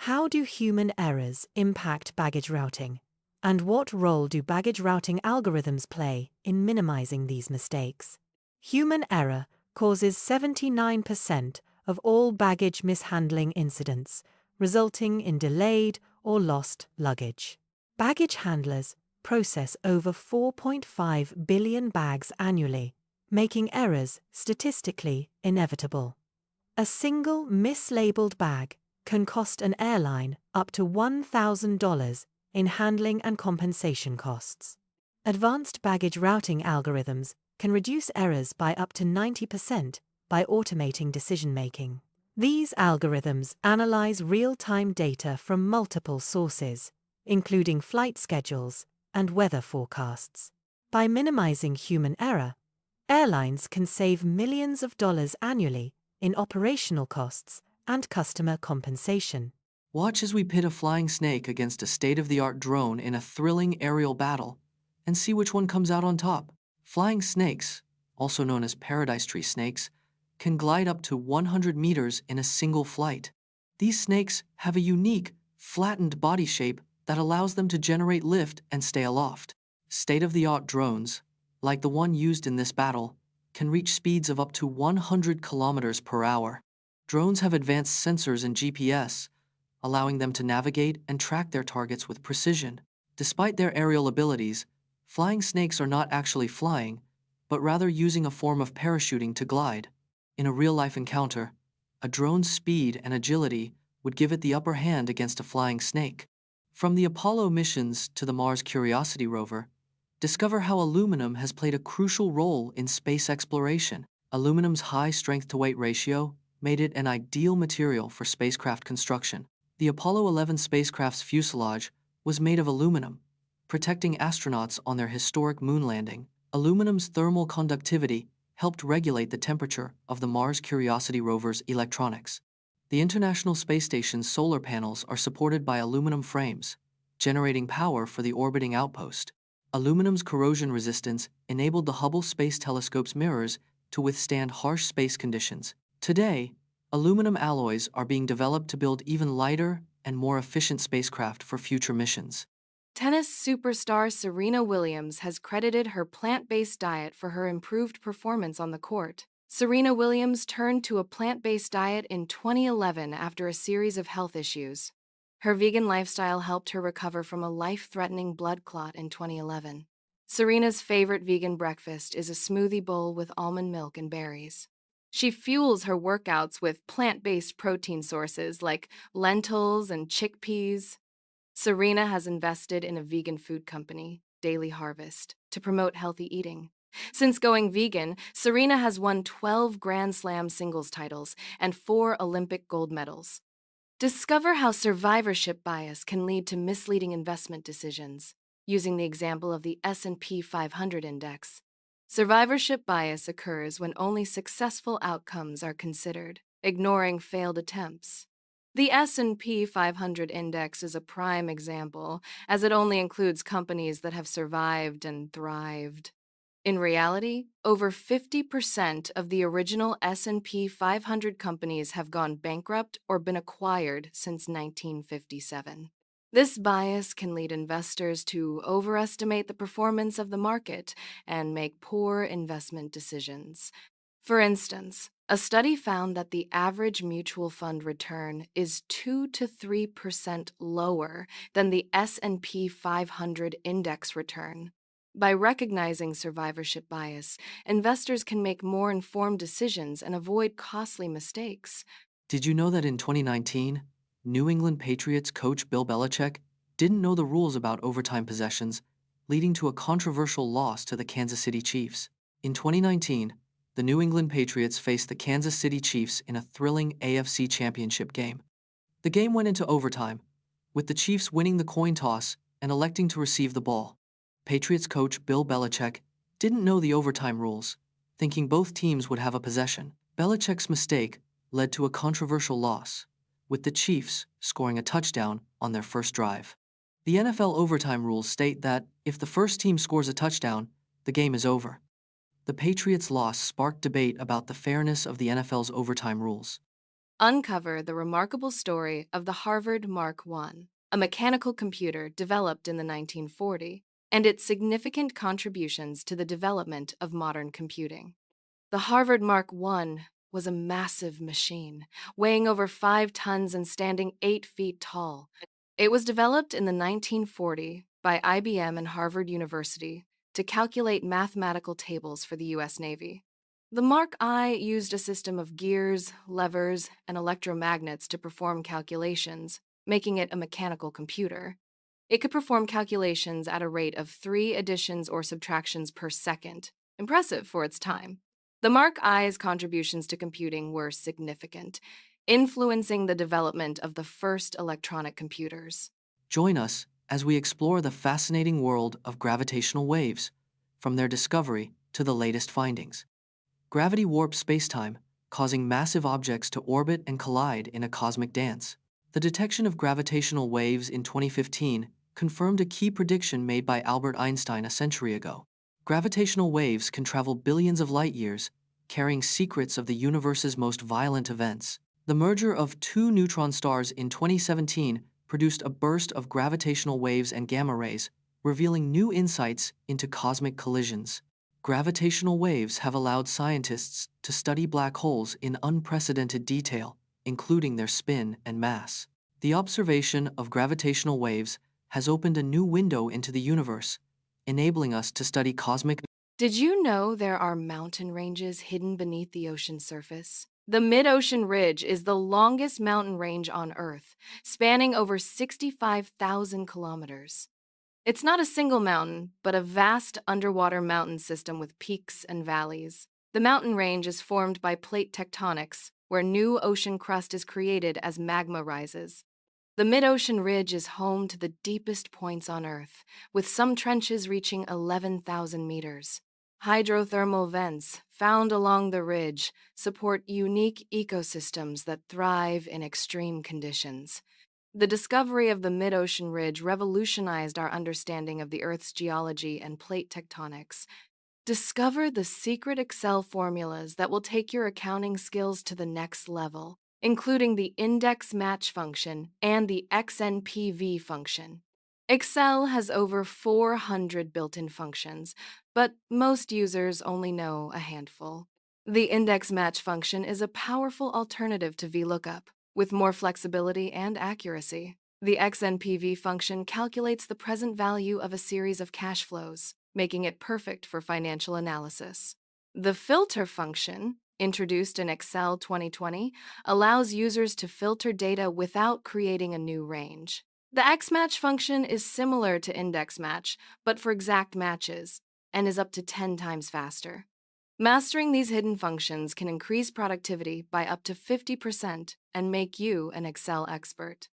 How do human errors impact baggage routing? And what role do baggage routing algorithms play in minimizing these mistakes? Human error causes 79% of all baggage mishandling incidents, resulting in delayed or lost luggage. Baggage handlers process over 4.5 billion bags annually, making errors statistically inevitable. A single mislabeled bag can cost an airline up to $1,000 in handling and compensation costs. Advanced baggage routing algorithms can reduce errors by up to 90% by automating decision-making. These algorithms analyze real-time data from multiple sources, including flight schedules and weather forecasts. By minimizing human error, airlines can save millions of dollars annually in operational costs and customer compensation. Watch as we pit a flying snake against a state-of-the-art drone in a thrilling aerial battle and see which one comes out on top. Flying snakes, also known as paradise tree snakes, can glide up to 100 meters in a single flight. These snakes have a unique, flattened body shape that allows them to generate lift and stay aloft. State-of-the-art drones, like the one used in this battle, can reach speeds of up to 100 kilometers per hour. Drones have advanced sensors and GPS, allowing them to navigate and track their targets with precision. Despite their aerial abilities, flying snakes are not actually flying, but rather using a form of parachuting to glide. In a real-life encounter, a drone's speed and agility would give it the upper hand against a flying snake. From the Apollo missions to the Mars Curiosity Rover, discover how aluminum has played a crucial role in space exploration. Aluminum's high strength-to-weight ratio made it an ideal material for spacecraft construction. The Apollo 11 spacecraft's fuselage was made of aluminum, protecting astronauts on their historic moon landing. Aluminum's thermal conductivity helped regulate the temperature of the Mars Curiosity rover's electronics. The International Space Station's solar panels are supported by aluminum frames, generating power for the orbiting outpost. Aluminum's corrosion resistance enabled the Hubble Space Telescope's mirrors to withstand harsh space conditions. Today, aluminum alloys are being developed to build even lighter and more efficient spacecraft for future missions. Tennis superstar Serena Williams has credited her plant-based diet for her improved performance on the court. Serena Williams turned to a plant-based diet in 2011 after a series of health issues. Her vegan lifestyle helped her recover from a life-threatening blood clot in 2011. Serena's favorite vegan breakfast is a smoothie bowl with almond milk and berries. She fuels her workouts with plant-based protein sources like lentils and chickpeas. Serena has invested in a vegan food company, Daily Harvest, to promote healthy eating. Since going vegan, Serena has won 12 Grand Slam singles titles and 4 Olympic gold medals. Discover how survivorship bias can lead to misleading investment decisions, using the example of the S&P 500 index. Survivorship bias occurs when only successful outcomes are considered, ignoring failed attempts. The S&P 500 index is a prime example, as it only includes companies that have survived and thrived. In reality, over 50% of the original S&P 500 companies have gone bankrupt or been acquired since 1957. This bias can lead investors to overestimate the performance of the market and make poor investment decisions. For instance, a study found that the average mutual fund return is 2 to 3% lower than the S&P 500 index return. By recognizing survivorship bias, investors can make more informed decisions and avoid costly mistakes. Did you know that in 2019, New England Patriots coach Bill Belichick didn't know the rules about overtime possessions, leading to a controversial loss to the Kansas City Chiefs? In 2019, the New England Patriots faced the Kansas City Chiefs in a thrilling AFC Championship game. The game went into overtime, with the Chiefs winning the coin toss and electing to receive the ball. Patriots coach Bill Belichick didn't know the overtime rules, thinking both teams would have a possession. Belichick's mistake led to a controversial loss, with the Chiefs scoring a touchdown on their first drive. The NFL overtime rules state that if the first team scores a touchdown, the game is over. The Patriots' loss sparked debate about the fairness of the NFL's overtime rules. Uncover the remarkable story of the Harvard Mark I, a mechanical computer developed in the 1940s, and its significant contributions to the development of modern computing. The Harvard Mark I was a massive machine, weighing over 5 tons and standing 8 feet tall. It was developed in the 1940s by IBM and Harvard University to calculate mathematical tables for the U.S. Navy. The Mark I used a system of gears, levers, and electromagnets to perform calculations, making it a mechanical computer. It could perform calculations at a rate of 3 additions or subtractions per second, impressive for its time. The Mark I's contributions to computing were significant, influencing the development of the first electronic computers. Join us as we explore the fascinating world of gravitational waves, from their discovery to the latest findings. Gravity warps spacetime, causing massive objects to orbit and collide in a cosmic dance. The detection of gravitational waves in 2015 confirmed a key prediction made by Albert Einstein a century ago. Gravitational waves can travel billions of light years, carrying secrets of the universe's most violent events. The merger of two neutron stars in 2017 produced a burst of gravitational waves and gamma rays, revealing new insights into cosmic collisions. Gravitational waves have allowed scientists to study black holes in unprecedented detail, including their spin and mass. The observation of gravitational waves has opened a new window into the universe, enabling us to study cosmic. Did you know there are mountain ranges hidden beneath the ocean surface? The mid-ocean ridge is the longest mountain range on Earth, spanning over 65,000 kilometers. It's not a single mountain, but a vast underwater mountain system with peaks and valleys. The mountain range is formed by plate tectonics, where new ocean crust is created as magma rises. The mid-ocean ridge is home to the deepest points on Earth, with some trenches reaching 11,000 meters. Hydrothermal vents found along the ridge support unique ecosystems that thrive in extreme conditions. The discovery of the mid-ocean ridge revolutionized our understanding of the Earth's geology and plate tectonics. Discover the secret Excel formulas that will take your accounting skills to the next level, including the index match function and the XNPV function. Excel has over 400 built-in functions, but most users only know a handful. The index match function is a powerful alternative to VLOOKUP, with more flexibility and accuracy. The XNPV function calculates the present value of a series of cash flows, making it perfect for financial analysis. The filter function, introduced in Excel 2020, allows users to filter data without creating a new range. The XMatch function is similar to index match, but for exact matches, and is up to 10 times faster. Mastering these hidden functions can increase productivity by up to 50% and make you an Excel expert.